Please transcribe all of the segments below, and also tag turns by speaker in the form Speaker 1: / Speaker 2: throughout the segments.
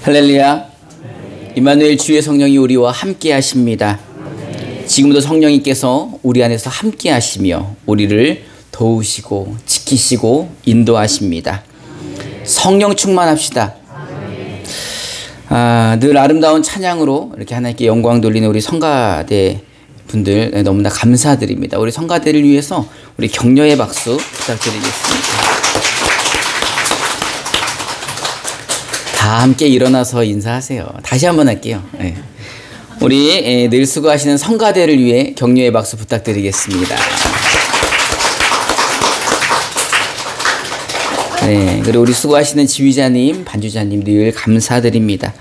Speaker 1: 할렐루야. 임마누엘 주의 성령이 우리와 함께 하십니다. 지금도 성령님께서 우리 안에서 함께 하시며 우리를 도우시고 지키시고 인도하십니다. 성령 충만합시다. 늘 아름다운 찬양으로 이렇게 하나님께 영광 돌리는 우리 성가대 분들 너무나 감사드립니다. 우리 성가대를 위해서 우리 격려의 박수 부탁드리겠습니다. 다 함께 일어나서 인사하세요. 다시 한번 할게요. 네. 우리 늘 수고하시는 성가대를 위해 격려의 박수 부탁드리겠습니다. 네, 그리고 우리 수고하시는 지휘자님, 반주자님 늘 감사드립니다.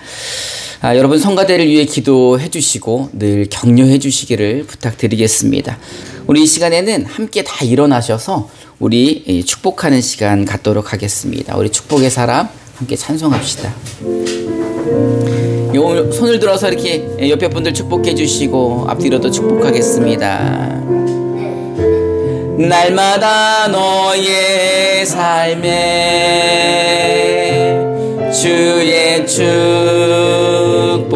Speaker 1: 여러분 성가대를 위해 기도해 주시고 늘 격려해 주시기를 부탁드리겠습니다. 우리 이 시간에는 함께 다 일어나셔서 우리 축복하는 시간 갖도록 하겠습니다. 우리 축복의 사람 함께 찬송합시다. 손을 들어서 이렇게 옆에 분들 축복해 주시고 앞뒤로도 축복하겠습니다. 날마다 너의 삶에 주의 축복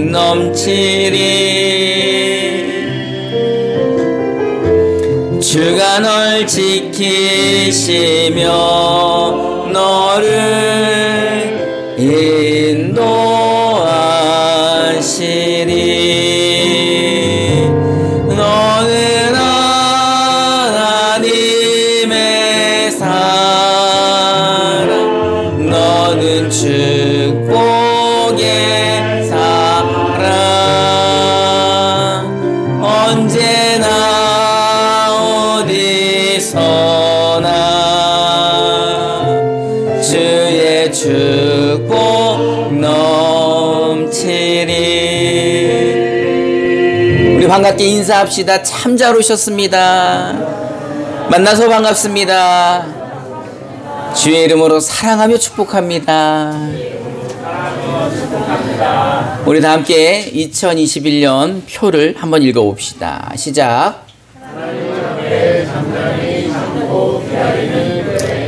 Speaker 1: 넘치리. 주가 널 지키시며 너를 인도하시리. 너는 하나님의 사랑, 너는 축복의 사랑. 언제나 어디서나 주의 축복 넘치리. 우리 반갑게 인사합시다. 참 잘 오셨습니다. 만나서 반갑습니다. 주의 이름으로 사랑하며 축복합니다. 우리 다 함께 2021년 표를 한번 읽어봅시다. 시작.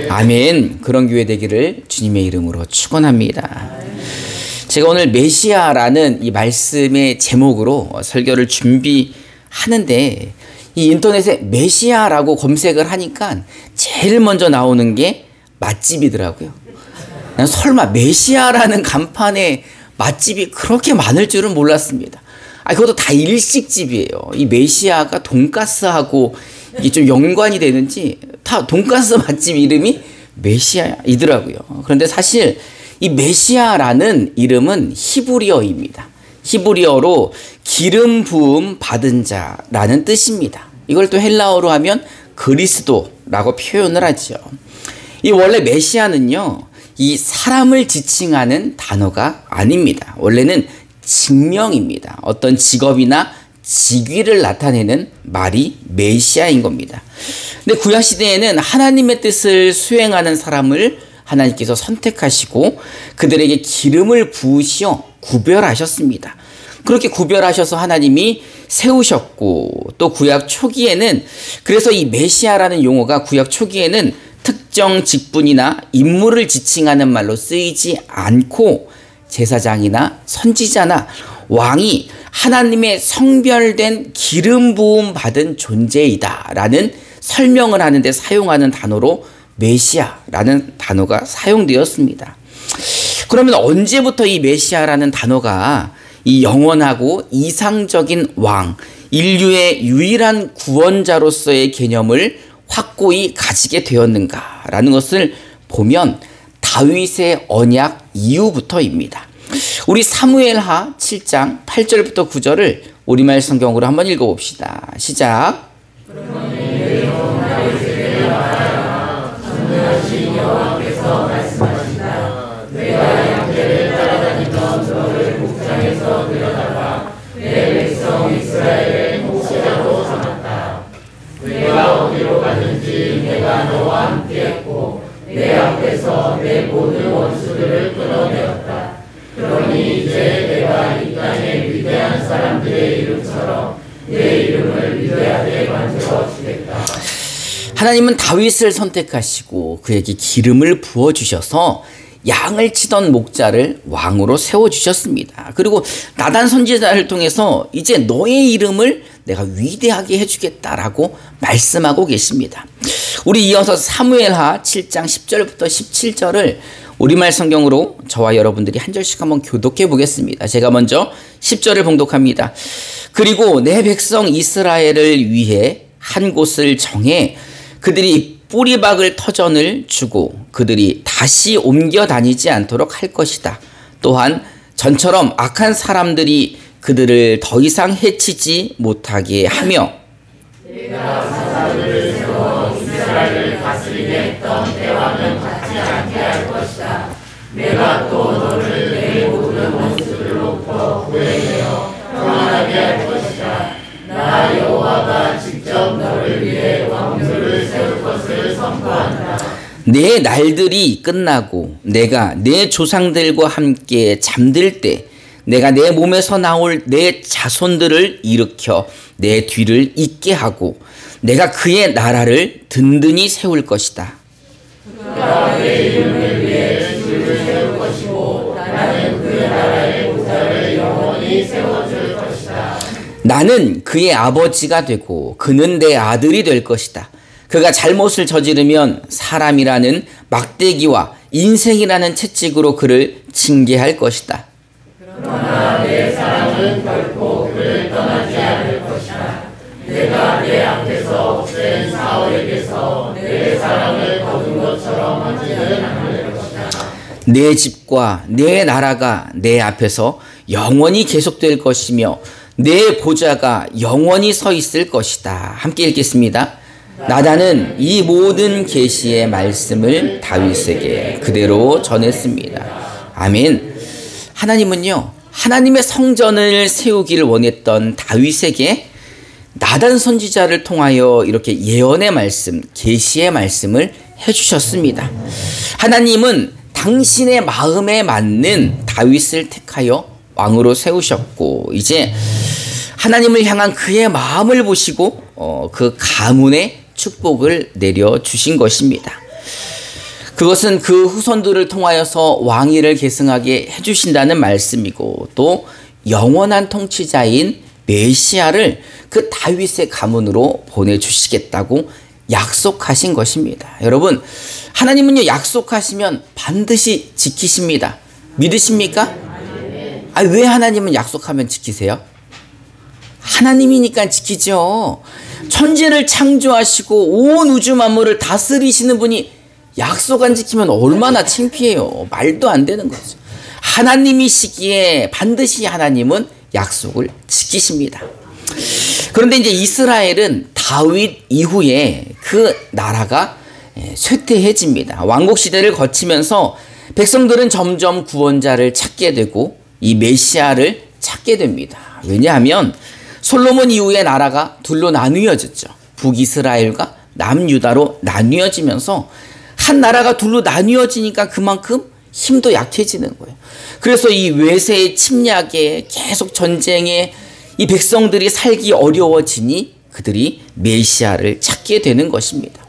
Speaker 1: 아멘. 그런 교회 되기를 주님의 이름으로 축원합니다. 제가 오늘 메시아라는 이 말씀의 제목으로 설교를 준비하는데 이 인터넷에 메시아라고 검색을 하니까 제일 먼저 나오는 게 맛집이더라고요. 난 설마 메시아라는 간판에 맛집이 그렇게 많을 줄은 몰랐습니다. 그것도 다 일식집이에요. 이 메시아가 돈가스하고 이게 좀 연관이 되는지 다 돈가스 맛집 이름이 메시아이더라고요. 그런데 사실 이 메시아라는 이름은 히브리어입니다. 히브리어로 기름 부음 받은 자라는 뜻입니다. 이걸 또 헬라어로 하면 그리스도라고 표현을 하죠. 이 원래 메시아는요, 이 사람을 지칭하는 단어가 아닙니다. 원래는 직명입니다. 어떤 직업이나 직위를 나타내는 말이 메시아인 겁니다. 근데 구약시대에는 하나님의 뜻을 수행하는 사람을 하나님께서 선택하시고 그들에게 기름을 부으시어 구별하셨습니다. 그렇게 구별하셔서 하나님이 세우셨고, 또 구약 초기에는, 그래서 이 메시아라는 용어가 구약 초기에는 특정 직분이나 인물을 지칭하는 말로 쓰이지 않고 제사장이나 선지자나 왕이 하나님의 성별된 기름 부음 받은 존재이다 라는 설명을 하는데 사용하는 단어로 메시아라는 단어가 사용되었습니다. 그러면 언제부터 이 메시아라는 단어가 이 영원하고 이상적인 왕, 인류의 유일한 구원자로서의 개념을 확고히 가지게 되었는가라는 것을 보면 다윗의 언약 이후부터입니다. 우리 사무엘하 7장 8절부터 9절을 우리말 성경으로 한번 읽어봅시다. 시작. 내가 양떼를 따라다니던 너를 목장에서 들여다가 내 백성 이스라엘의 목자로 삼았다. 내가 어디로 가든지 내가 너와 함께했고 내 앞에서 내 모든 원수들을 끌어내었다. 그러니 이제 내가 이 땅의 위대한 사람들의 이름처럼 내 이름을 위대하게 만들어 주겠다. 하나님은 다윗을 선택하시고 그에게 기름을 부어주셔서 양을 치던 목자를 왕으로 세워주셨습니다. 그리고 나단 선지자를 통해서 이제 너의 이름을 내가 위대하게 해주겠다라고 말씀하고 계십니다. 우리 이어서 사무엘하 7장 10절부터 17절을 우리말 성경으로 저와 여러분들이 한 절씩 한번 교독해 보겠습니다. 제가 먼저 10절을 봉독합니다. 그리고 내 백성 이스라엘을 위해 한 곳을 정해 그들이 뿌리박을 터전을 주고 그들이 다시 옮겨 다니지 않도록 할 것이다. 또한 전처럼 악한 사람들이 그들을 더 이상 해치지 못하게 하며
Speaker 2: 내가 사사들을 세워 이스라엘을 다스리게 했던 때와는 같지 않게 할 것이다. 내가 또 너를 내 모든 원수들로부터 구해내어 평안하게 할 것이다. 나 여호와가 직접 너를 위해 왕조를 세울 것을 선포한다.
Speaker 1: 내 날들이 끝나고 내가 내 조상들과 함께 잠들 때 내가 내 몸에서 나올 내 자손들을 일으켜 내 뒤를 잇게 하고 내가 그의 나라를 든든히 세울 것이다.
Speaker 2: 그가 내 이름을 위해 주를 세울 것이고 나는 그의 나라의 보좌를 영원히 세워줄 것이다.
Speaker 1: 나는 그의 아버지가 되고 그는 내 아들이 될 것이다. 그가 잘못을 저지르면 사람이라는 막대기와 인생이라는 채찍으로 그를 징계할 것이다.
Speaker 2: 그러나 내 사랑은 결코 그를 떠나지 않을 것이다. 내가 내 앞에서 없앤 사울에게서 내 사랑을 거둔 것처럼 하지는 않을 것이다.
Speaker 1: 내 집과 내 나라가 내 앞에서 영원히 계속될 것이며 내 보좌가 영원히 서 있을 것이다. 함께 읽겠습니다. 나단은 이 모든 계시의 말씀을 다윗에게 그대로 전했습니다. 아멘. 하나님은요, 하나님의 성전을 세우기를 원했던 다윗에게 나단 선지자를 통하여 이렇게 예언의 말씀, 계시의 말씀을 해주셨습니다. 하나님은 당신의 마음에 맞는 다윗을 택하여 왕으로 세우셨고 이제 하나님을 향한 그의 마음을 보시고 그 가문의 축복을 내려주신 것입니다. 그것은 그 후손들을 통하여서 왕위를 계승하게 해주신다는 말씀이고 또 영원한 통치자인 메시아를 그 다윗의 가문으로 보내주시겠다고 약속하신 것입니다. 여러분, 하나님은요 약속하시면 반드시 지키십니다. 믿으십니까? 왜 하나님은 약속하면 지키세요? 하나님이니까 지키죠. 천지를 창조하시고 온 우주 만물을 다스리시는 분이 약속 안 지키면 얼마나 창피해요. 말도 안 되는 거죠. 하나님이시기에 반드시 하나님은 약속을 지키십니다. 그런데 이제 이스라엘은 다윗 이후에 그 나라가 쇠퇴해집니다. 왕국 시대를 거치면서 백성들은 점점 구원자를 찾게 되고 이 메시아를 찾게 됩니다. 왜냐하면 솔로몬 이후에 나라가 둘로 나뉘어졌죠. 북이스라엘과 남유다로 나뉘어지면서 한 나라가 둘로 나뉘어지니까 그만큼 힘도 약해지는 거예요. 그래서 이 외세의 침략에 계속 전쟁에 이 백성들이 살기 어려워지니 그들이 메시아를 찾게 되는 것입니다.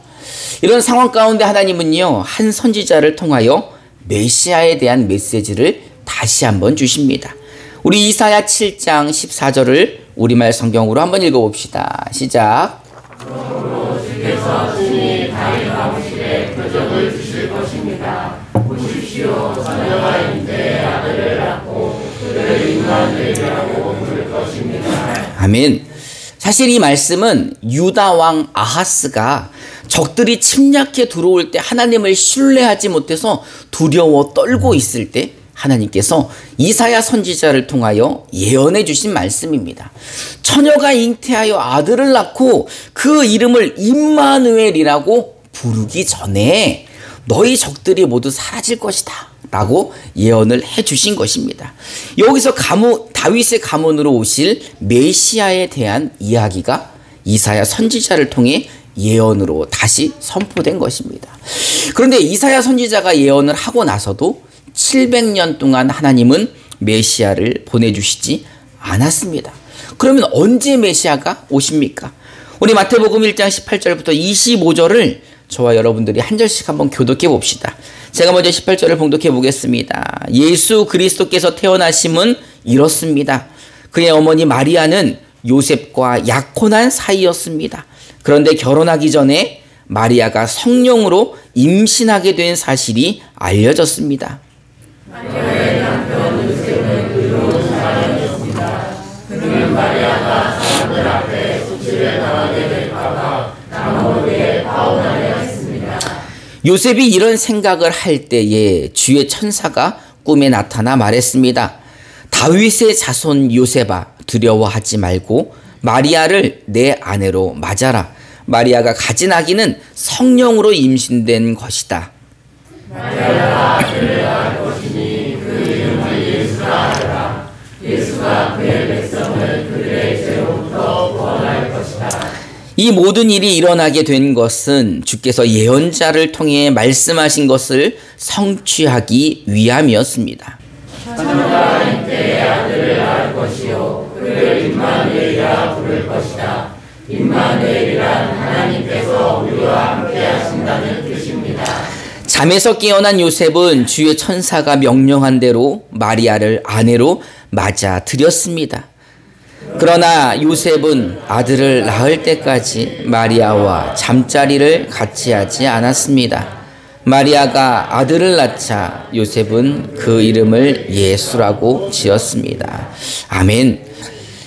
Speaker 1: 이런 상황 가운데 하나님은요 한 선지자를 통하여 메시아에 대한 메시지를 다시 한번 주십니다. 우리 이사야 7장 14절을 우리말 성경으로 한번 읽어봅시다. 시작.
Speaker 2: 그러므로 주께서 친히 다윗 왕실에 표적을 주실 것입니다. 보십시오, 자녀가 잉태의 아들을 낳고 그를 임마누엘이라고 부를 것입니다.
Speaker 1: 아멘. 사실 이 말씀은 유다 왕 아하스가 적들이 침략해 들어올 때 하나님을 신뢰하지 못해서 두려워 떨고 있을 때 하나님께서 이사야 선지자를 통하여 예언해 주신 말씀입니다. 처녀가 잉태하여 아들을 낳고 그 이름을 임마누엘이라고 부르기 전에 너희 적들이 모두 사라질 것이다 라고 예언을 해 주신 것입니다. 여기서 다윗의 가문으로 오실 메시아에 대한 이야기가 이사야 선지자를 통해 예언으로 다시 선포된 것입니다. 그런데 이사야 선지자가 예언을 하고 나서도 700년 동안 하나님은 메시아를 보내주시지 않았습니다. 그러면 언제 메시아가 오십니까? 우리 마태복음 1장 18절부터 25절을 저와 여러분들이 한 절씩 한번 교독해 봅시다. 제가 먼저 18절을 봉독해 보겠습니다. 예수 그리스도께서 태어나심은 이렇습니다. 그의 어머니 마리아는 요셉과 약혼한 사이였습니다. 그런데 결혼하기 전에 마리아가 성령으로 임신하게 된 사실이 알려졌습니다.
Speaker 2: 마리아의 남편 요셉은 의로운 사람이었습니다. 그는 마리아가 사람들 앞에 수치를 당하게 될까봐 나무에 파혼하려 했습니다.
Speaker 1: 요셉이 이런 생각을 할 때에 주의 천사가 꿈에 나타나 말했습니다. 다윗의 자손 요셉아, 두려워하지 말고 마리아를 내 아내로 맞아라. 마리아가 가진 아기는 성령으로 임신된 것이다.
Speaker 2: 마리아가 아들을 낳을 것이니 그 이름을 예수라 하라. 예수가 그의 백성을 그들의 죄로부터 구원할 것이다.
Speaker 1: 이 모든 일이 일어나게 된 것은 주께서 예언자를 통해 말씀하신 것을 성취하기 위함이었습니다.
Speaker 2: 천사가 잉태의 아들을 낳을 것이요 그를 임마누엘이라 부를 것이다. 임마누엘이란 하나님께서 우리와 함께 하신다는 뜻입니다.
Speaker 1: 잠에서 깨어난 요셉은 주의 천사가 명령한 대로 마리아를 아내로 맞아들였습니다. 그러나 요셉은 아들을 낳을 때까지 마리아와 잠자리를 같이 하지 않았습니다. 마리아가 아들을 낳자 요셉은 그 이름을 예수라고 지었습니다. 아멘.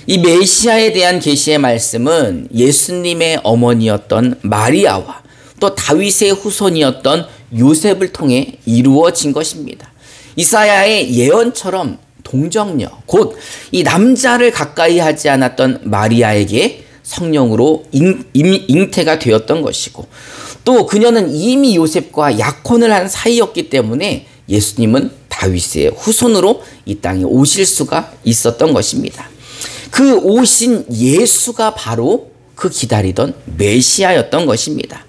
Speaker 1: 이 메시아에 대한 계시의 말씀은 예수님의 어머니였던 마리아와 또 다윗의 후손이었던 요셉을 통해 이루어진 것입니다. 이사야의 예언처럼 동정녀, 곧 이 남자를 가까이 하지 않았던 마리아에게 성령으로 잉태가 되었던 것이고, 또 그녀는 이미 요셉과 약혼을 한 사이였기 때문에 예수님은 다윗의 후손으로 이 땅에 오실 수가 있었던 것입니다. 그 오신 예수가 바로 그 기다리던 메시아였던 것입니다.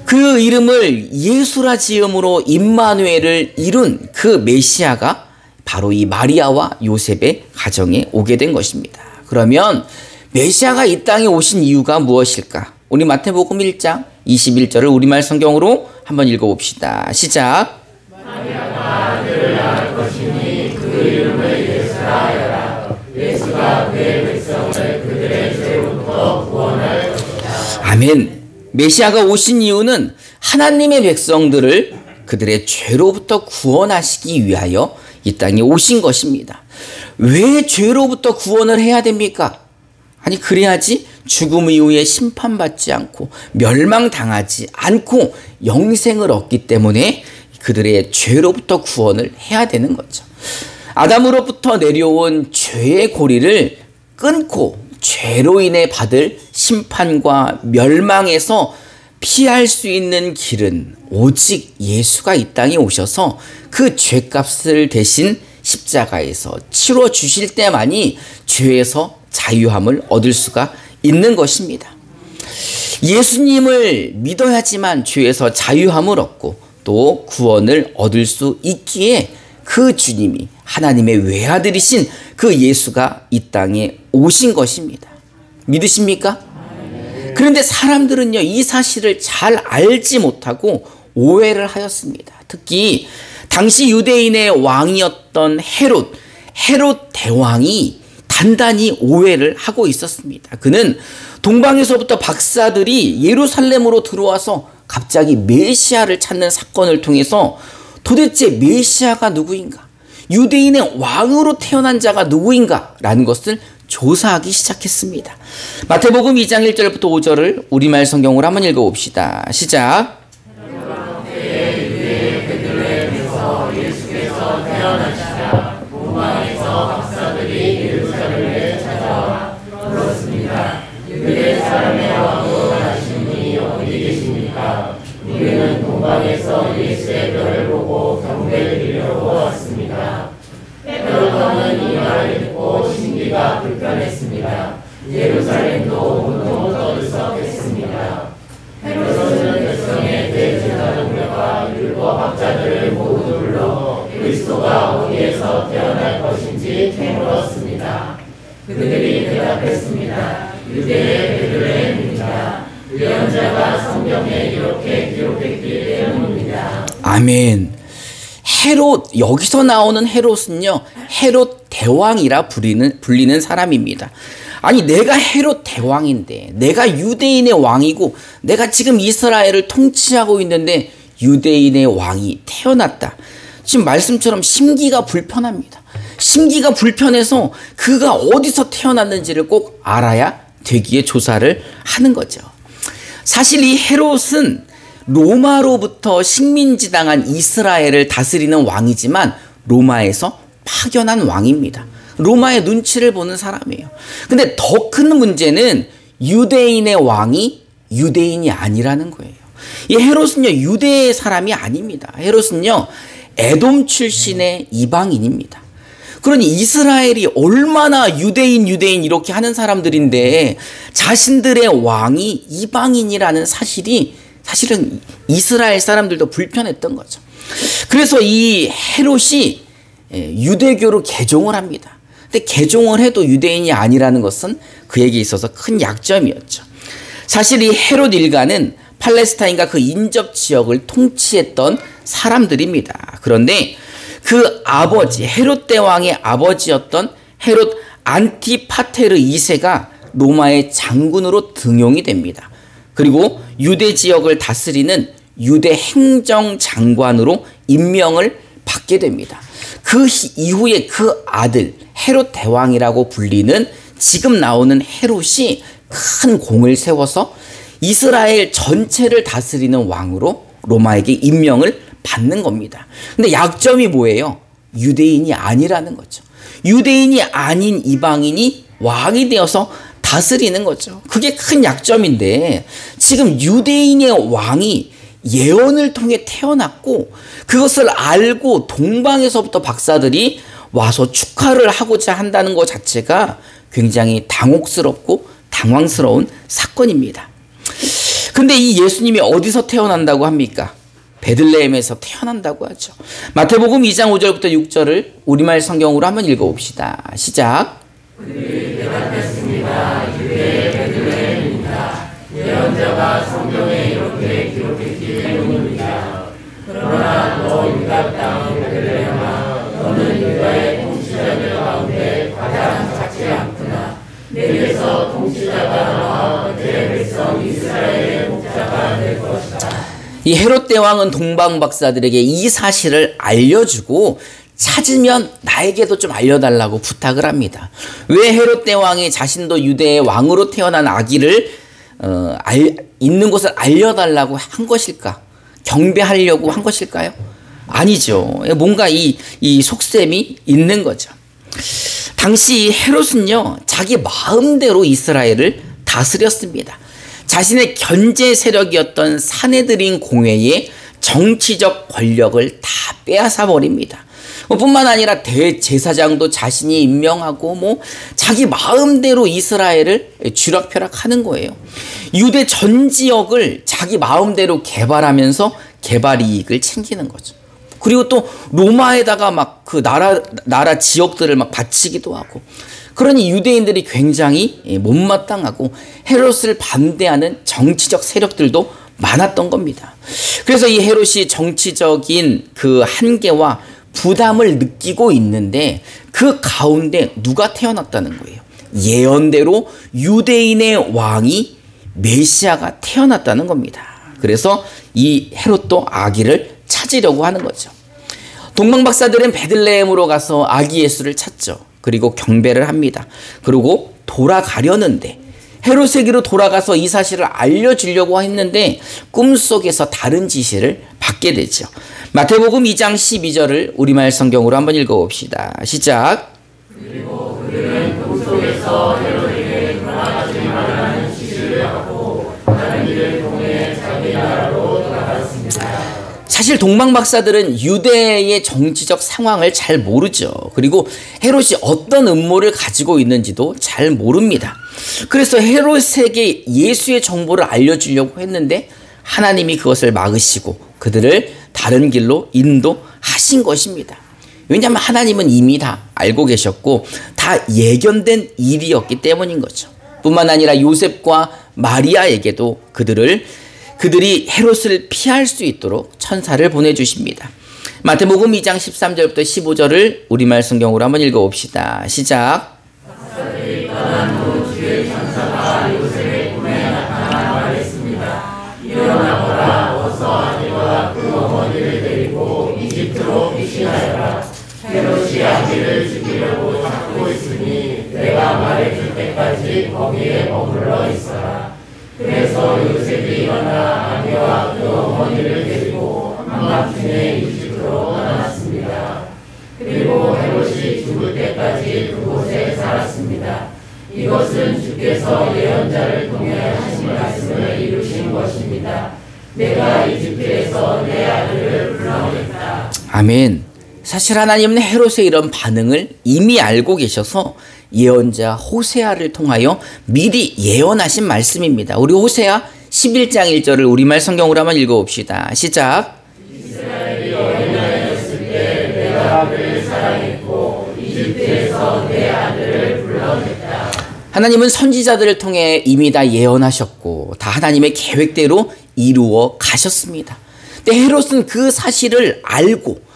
Speaker 1: 그 이름을 예수라 지음으로 임마누엘을 이룬 그 메시아가 바로 이 마리아와 요셉의 가정에 오게 된 것입니다. 그러면 메시아가 이 땅에 오신 이유가 무엇일까? 우리 마태복음 1장 21절을 우리말 성경으로 한번 읽어봅시다. 시작.
Speaker 2: 마리아가 아들을 낳을 것이니 그 이름을 예수라 하여라. 예수가 그의 백성을 그들의 죄로부터 구원할 것이다.
Speaker 1: 아멘. 메시아가 오신 이유는 하나님의 백성들을 그들의 죄로부터 구원하시기 위하여 이 땅에 오신 것입니다. 왜 죄로부터 구원을 해야 됩니까? 아니, 그래야지 죽음 이후에 심판받지 않고 멸망당하지 않고 영생을 얻기 때문에 그들의 죄로부터 구원을 해야 되는 거죠. 아담으로부터 내려온 죄의 고리를 끊고 죄로 인해 받을 심판과 멸망에서 피할 수 있는 길은 오직 예수가 이 땅에 오셔서 그 죄값을 대신 십자가에서 치러 주실 때만이 죄에서 자유함을 얻을 수가 있는 것입니다. 예수님을 믿어야지만 죄에서 자유함을 얻고 또 구원을 얻을 수 있기에 그 주님이 하나님의 외아들이신 그 예수가 이 땅에 오신 것입니다. 믿으십니까? 그런데 사람들은요, 이 사실을 잘 알지 못하고 오해를 하였습니다. 특히 당시 유대인의 왕이었던 헤롯 대왕이 단단히 오해를 하고 있었습니다. 그는 동방에서부터 박사들이 예루살렘으로 들어와서 갑자기 메시아를 찾는 사건을 통해서 도대체 메시아가 누구인가? 유대인의 왕으로 태어난 자가 누구인가? 라는 것을 조사하기 시작했습니다. 마태복음 2장 1절부터 5절을 우리말 성경으로 한번 읽어봅시다. 시작.
Speaker 2: 예수께서 태어나시자 동방에서 박사들이 예루살렘에 찾아와 물었습니다. 유대 사람의 왕으로 나신 분이 어디 계십니까? 우리는 동방에서 예수의 별을 보고 경배드리려고 왔습니다. 헤롯 왕은 이 말을 듣고 심기가 불편했습니다. 예루살렘도 온통 떠들썩했습니다. 헤롯은 백성의 대제사 동료와 율법학자들을 모두 불러 그리스도가 어디에서 태어날 것인지 캐물었습니다. 그들이 대답했습니다. 유대의 베들레헴입니다. 예언자가 성경에 이렇게 기록했기 때문입니다.
Speaker 1: 아멘. 헤롯, 여기서 나오는 헤롯은요, 헤롯 대왕이라 불리는 사람입니다. 아니, 내가 헤롯 대왕인데, 내가 유대인의 왕이고, 내가 지금 이스라엘을 통치하고 있는데 유대인의 왕이 태어났다. 지금 말씀처럼 심기가 불편합니다. 심기가 불편해서 그가 어디서 태어났는지를 꼭 알아야 되기에 조사를 하는 거죠. 사실 이 헤롯은 로마로부터 식민지당한 이스라엘을 다스리는 왕이지만 로마에서 파견한 왕입니다. 로마의 눈치를 보는 사람이에요. 근데 더 큰 문제는 유대인의 왕이 유대인이 아니라는 거예요. 이 헤롯은요, 유대의 사람이 아닙니다. 헤롯은요, 에돔 출신의 이방인입니다. 그러니 이스라엘이 얼마나 유대인 이렇게 하는 사람들인데 자신들의 왕이 이방인이라는 사실은 이스라엘 사람들도 불편했던 거죠. 그래서 이 헤롯이 유대교로 개종을 합니다. 근데 개종을 해도 유대인이 아니라는 것은 그에게 있어서 큰 약점이었죠. 사실 이 헤롯 일가는 팔레스타인과 그 인접 지역을 통치했던 사람들입니다. 그런데 그 아버지, 헤롯 대왕의 아버지였던 헤롯 안티파테르 2세가 로마의 장군으로 등용이 됩니다. 그리고 유대 지역을 다스리는 유대 행정장관으로 임명을 받게 됩니다. 그 이후에 그 아들 헤롯 대왕이라고 불리는 지금 나오는 헤롯이 큰 공을 세워서 이스라엘 전체를 다스리는 왕으로 로마에게 임명을 받는 겁니다. 근데 약점이 뭐예요? 유대인이 아니라는 거죠. 유대인이 아닌 이방인이 왕이 되어서 다스리는 거죠. 그게 큰 약점인데 지금 유대인의 왕이 예언을 통해 태어났고 그것을 알고 동방에서부터 박사들이 와서 축하를 하고자 한다는 것 자체가 굉장히 당혹스럽고 당황스러운 사건입니다. 근데 이 예수님이 어디서 태어난다고 합니까? 베들레헴에서 태어난다고 하죠. 마태복음 2장 5절부터 6절을 우리말 성경으로 한번 읽어봅시다. 시작.
Speaker 2: 그들이 대답했습니다. 유대의 베들레헴입니다. 예언자가 성경에 이렇게 기록했기 때문입니다. 그러나 너 유다 땅 베들레헴아, 너는 유다의 통치자들 가운데 가장 작지 않구나. 내게서 통치자가 나와 내 백성 이스라엘의 목자가 될 것이다.
Speaker 1: 이 헤롯 대왕은 동방 박사들에게 이 사실을 알려주고 찾으면 나에게도 좀 알려달라고 부탁을 합니다. 왜 헤롯 대왕이 자신도 유대의 왕으로 태어난 아기를 있는 곳을 알려달라고 한 것일까? 경배하려고 한 것일까요? 아니죠. 뭔가 이 속셈이 있는 거죠. 당시 헤롯은요, 자기 마음대로 이스라엘을 다스렸습니다. 자신의 견제 세력이었던 사내들인 공회의 정치적 권력을 다 빼앗아 버립니다. 뿐만 아니라 대제사장도 자신이 임명하고 자기 마음대로 이스라엘을 쥐락펴락하는 거예요. 유대 전 지역을 자기 마음대로 개발하면서 개발 이익을 챙기는 거죠. 그리고 또 로마에다가 막 그 나라 지역들을 막 바치기도 하고. 그러니 유대인들이 굉장히 못마땅하고 헤롯을 반대하는 정치적 세력들도 많았던 겁니다. 그래서 이 헤롯이 정치적인 그 한계와 부담을 느끼고 있는데 그 가운데 누가 태어났다는 거예요? 예언대로 유대인의 왕이 메시아가 태어났다는 겁니다. 그래서 이 헤롯도 아기를 찾으려고 하는 거죠. 동방 박사들은 베들레헴으로 가서 아기 예수를 찾죠. 그리고 경배를 합니다. 그리고 돌아가려는데 헤롯에게로 돌아가서 이 사실을 알려주려고 했는데 꿈속에서 다른 지시를 받게 되죠. 마태복음 2장 12절을 우리말 성경으로 한번 읽어봅시다. 시작.
Speaker 2: 그리고 그들은 꿈속에서 헤롯에게 돌아가지 말라는 지시를 받고 다른 길을 통해 자기 나라로 돌아갔습니다.
Speaker 1: 사실 동방 박사들은 유대의 정치적 상황을 잘 모르죠. 그리고 헤롯이 어떤 음모를 가지고 있는지도 잘 모릅니다. 그래서 헤롯에게 예수의 정보를 알려주려고 했는데 하나님이 그것을 막으시고 그들을 다른 길로 인도하신 것입니다. 왜냐하면 하나님은 이미 다 알고 계셨고 다 예견된 일이었기 때문인 거죠. 뿐만 아니라 요셉과 마리아에게도 그들을 그들이 헤롯을 피할 수 있도록 천사를 보내주십니다. 마태복음 2장 13절부터 15절을 우리말 성경으로 한번 읽어봅시다. 시작.
Speaker 2: 박사들이 떠난 후 주의 천사가 요셉의 꿈에 나타나 말했습니다. 일어나거라, 어서 아기와 그 어머니를 데리고 이집트로 피신하여라. 헤롯이 아기를 죽이려고 찾고 있으니 내가 말해줄 때까지 거기에 머물러 있어라. 그래서 요셉이 일어나 아기와 그 어머니를 데리고 한밤중에 이집트로 떠났습니다. 그리고 헤롯이 죽을 때까지 그곳에 살았습니다. 이것은 주께서 예언자를 통해 하신 말씀을 이루신 것입니다. 내가 이집트에서 내 아들을 불러오겠다.
Speaker 1: 아멘. 사실 하나님은 헤롯의 이런 반응을 이미 알고 계셔서 예언자 호세아를 통하여 미리 예언하신 말씀입니다. 우리 호세아 11장 1절을 우리말 성경으로 한번 읽어봅시다. 시작.
Speaker 2: 이스라엘이 어린아이였을 때 내가 그를 사랑했고 이집트에서 내 아들을 불러냈다.
Speaker 1: 하나님은 선지자들을 통해 이미 다 예언하셨고 다 하나님의 계획대로 이루어 가셨습니다. 근데 헤롯은 그 사실을 알고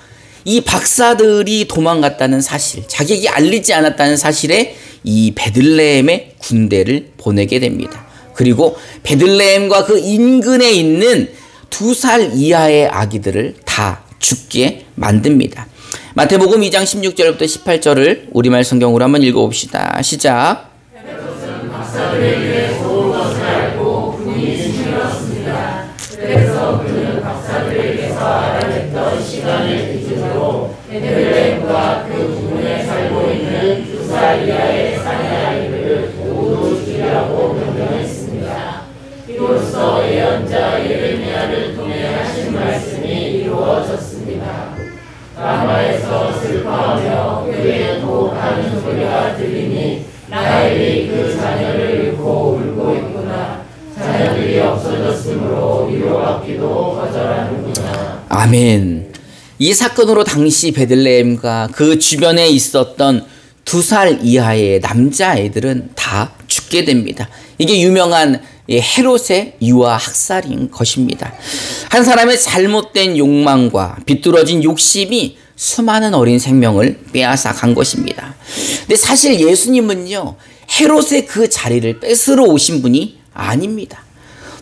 Speaker 1: 이 박사들이 도망갔다는 사실, 자기에게 알리지 않았다는 사실에 이 베들레헴의 군대를 보내게 됩니다. 그리고 베들레헴과 그 인근에 있는 2살 이하의 아기들을 다 죽게 만듭니다. 마태복음 2장 16절부터 18절을 우리말 성경으로 한번 읽어봅시다. 시작.
Speaker 2: 헤롯은 박사들에게 좋은 것을 알고 분이 심렸습니다. 그래서 그는 박사들에게서 알아냈던 시간을 기준으로 베들레헴과 그 부근에 살고 있는 2살 이하의 사내아이들을 모두 죽이라고 명령했습니다. 이로써 예언자 예레미야를 통해 하신 말씀이 이루어졌습니다. 라마에서 슬퍼하며 그에도 하는 소리가 들리니 라헬이 그 자녀를 잃고 울고 있구나. 자녀들이 없어졌으므로 위로받기도 거절하는구나.
Speaker 1: 아멘. 이 사건으로 당시 베들레헴과 그 주변에 있었던 2살 이하의 남자아이들은 다 죽게 됩니다. 이게 유명한 헤롯의 유아 학살인 것입니다. 한 사람의 잘못된 욕망과 비뚤어진 욕심이 수많은 어린 생명을 빼앗아 간 것입니다. 근데 사실 예수님은요, 헤롯의 그 자리를 뺏으러 오신 분이 아닙니다.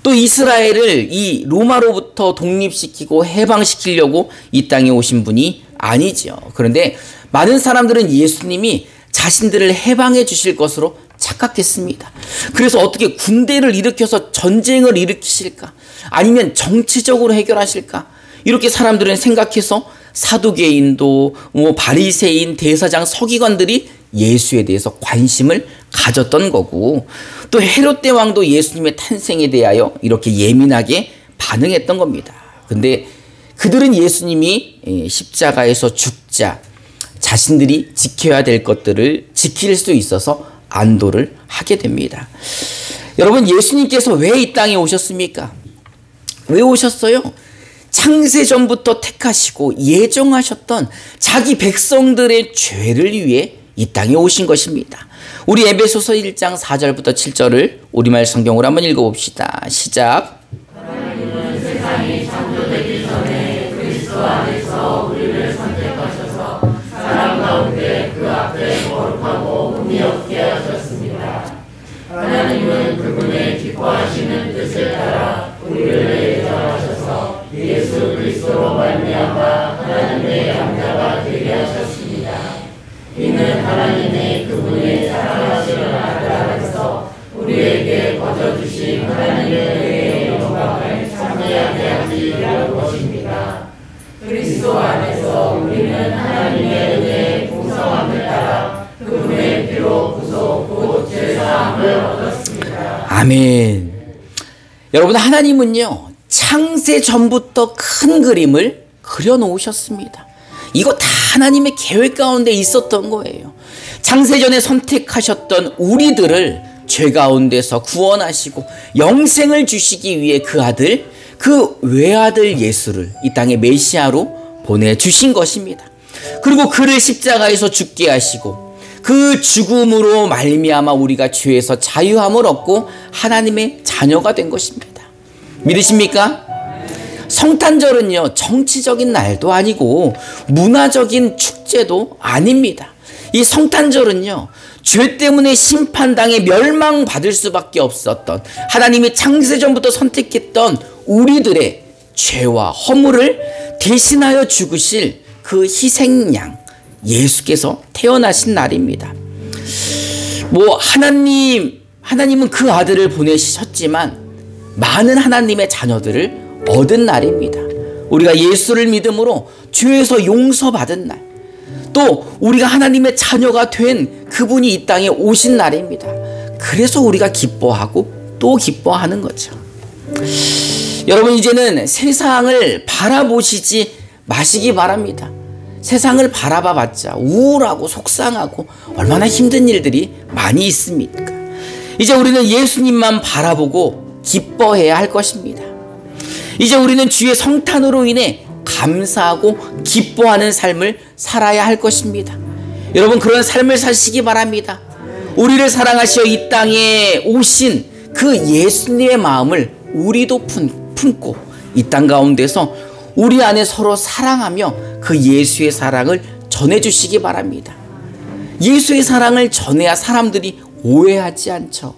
Speaker 1: 또 이스라엘을 이 로마로부터 독립시키고 해방시키려고 이 땅에 오신 분이 아니죠. 그런데 많은 사람들은 예수님이 자신들을 해방해 주실 것으로 착각했습니다. 그래서 어떻게 군대를 일으켜서 전쟁을 일으키실까? 아니면 정치적으로 해결하실까? 이렇게 사람들은 생각해서 사두개인도 바리새인, 대사장, 서기관들이 예수에 대해서 관심을 가졌던 거고, 또 헤롯 대왕도 예수님의 탄생에 대하여 이렇게 예민하게 반응했던 겁니다. 근데 그들은 예수님이 십자가에서 죽자 자신들이 지켜야 될 것들을 지킬 수 있어서 안도를 하게 됩니다. 여러분, 예수님께서 왜 이 땅에 오셨습니까? 왜 오셨어요? 창세전부터 택하시고 예정하셨던 자기 백성들의 죄를 위해 이 땅에 오신 것입니다. 우리 에베소서 1장 4절부터 7절을 우리말 성경으로 한번 읽어봅시다. 시작.
Speaker 2: 하나님은 세상이 창조되기 전에 그리스도 안에서 우리를 선택하셔서 사람 가운데 그 앞에 거룩하고 흠이 없게 하셨습니다. 하나님은 그분의 기뻐하시는 뜻에 따라 우리를 예정하셔서 예수 그리스도로 말미암아 하나님의 양자가 되게 하셨습니다. 이는 하나님의 그분의 사랑하시는 아들 안에서 우리에게 거저주신 하나님의 은혜의 영광을 참여하게 하기 위한 것입니다. 그리스도 안에서 우리는 하나님의 은혜의 풍성함을 따라 그분의 피로 구속 곧 죄사함을 얻었습니다.
Speaker 1: 아멘. 여러분, 하나님은요, 창세 전부터 큰 그림을 그려놓으셨습니다. 이거 다 하나님의 계획 가운데 있었던 거예요. 창세전에 선택하셨던 우리들을 죄 가운데서 구원하시고 영생을 주시기 위해 그 아들, 그 외아들 예수를 이 땅에 메시아로 보내주신 것입니다. 그리고 그를 십자가에서 죽게 하시고 그 죽음으로 말미암아 우리가 죄에서 자유함을 얻고 하나님의 자녀가 된 것입니다. 믿으십니까? 성탄절은요, 정치적인 날도 아니고 문화적인 축제도 아닙니다. 이 성탄절은요, 죄 때문에 심판당해 멸망받을 수밖에 없었던, 하나님이 창세전부터 선택했던 우리들의 죄와 허물을 대신하여 죽으실 그 희생양 예수께서 태어나신 날입니다. 하나님은 그 아들을 보내셨지만 많은 하나님의 자녀들을 얻은 날입니다. 우리가 예수를 믿음으로 죄에서 용서받은 날, 또 우리가 하나님의 자녀가 된 그분이 이 땅에 오신 날입니다. 그래서 우리가 기뻐하고 또 기뻐하는 거죠. 여러분, 이제는 세상을 바라보시지 마시기 바랍니다. 세상을 바라봐봤자 우울하고 속상하고 얼마나 힘든 일들이 많이 있습니까? 이제 우리는 예수님만 바라보고 기뻐해야 할 것입니다. 이제 우리는 주의 성탄으로 인해 감사하고 기뻐하는 삶을 살아야 할 것입니다. 여러분, 그런 삶을 사시기 바랍니다. 우리를 사랑하시어 이 땅에 오신 그 예수님의 마음을 우리도 품고 이 땅 가운데서 우리 안에 서로 사랑하며 그 예수의 사랑을 전해주시기 바랍니다. 예수의 사랑을 전해야 사람들이 오해하지 않죠.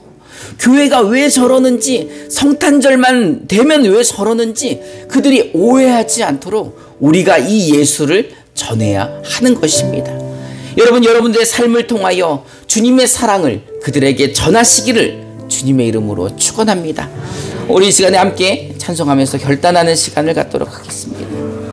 Speaker 1: 교회가 왜 저러는지, 성탄절만 되면 왜 저러는지 그들이 오해하지 않도록 우리가 이 예수를 전해야 하는 것입니다. 여러분, 여러분들의 삶을 통하여 주님의 사랑을 그들에게 전하시기를 주님의 이름으로 축원합니다. 우리 이 시간에 함께 찬송하면서 결단하는 시간을 갖도록 하겠습니다.